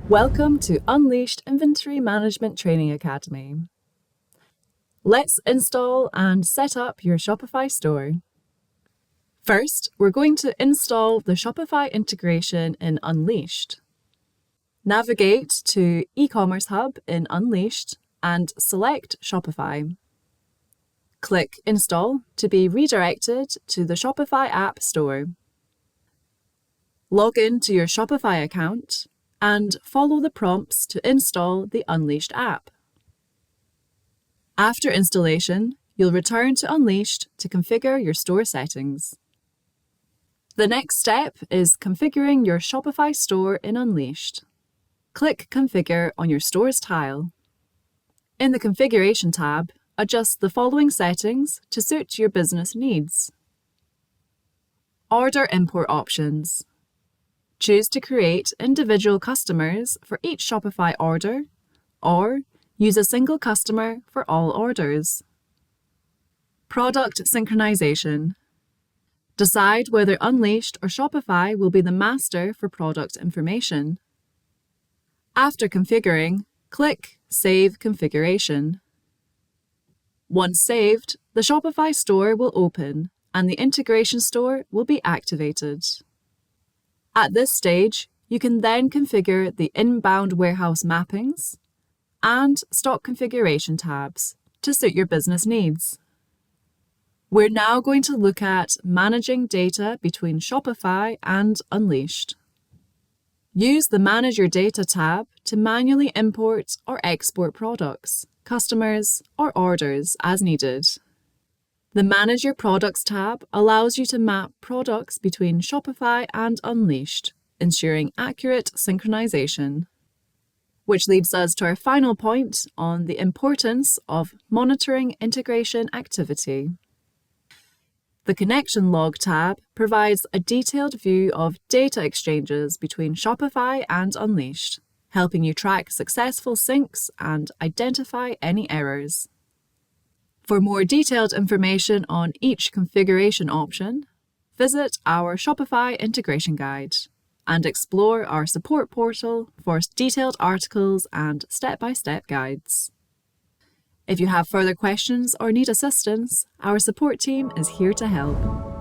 Welcome to Unleashed Inventory Management Training Academy. Let's install and set up your Shopify store. First, we're going to install the Shopify integration in Unleashed. Navigate to eCommerce Hub in Unleashed and select Shopify. Click Install to be redirected to the Shopify App Store. Log in to your Shopify account and follow the prompts to install the Unleashed app. After installation, you'll return to Unleashed to configure your store settings. The next step is configuring your Shopify store in Unleashed. Click Configure on your store's tile. In the Configuration tab, adjust the following settings to suit your business needs. Order import options. Choose to create individual customers for each Shopify order, or use a single customer for all orders. Product synchronization. Decide whether Unleashed or Shopify will be the master for product information. After configuring, click Save Configuration. Once saved, the Shopify store will open and the integration store will be activated. At this stage, you can then configure the inbound warehouse mappings and stock configuration tabs to suit your business needs. We're now going to look at managing data between Shopify and Unleashed. Use the Manage Your Data tab to manually import or export products, customers, or orders as needed. The Manage Your Products tab allows you to map products between Shopify and Unleashed, ensuring accurate synchronization. Which leads us to our final point on the importance of monitoring integration activity. The Connection Log tab provides a detailed view of data exchanges between Shopify and Unleashed, helping you track successful syncs and identify any errors. For more detailed information on each configuration option, visit our Shopify Integration Guide and explore our support portal for detailed articles and step-by-step guides. If you have further questions or need assistance, our support team is here to help.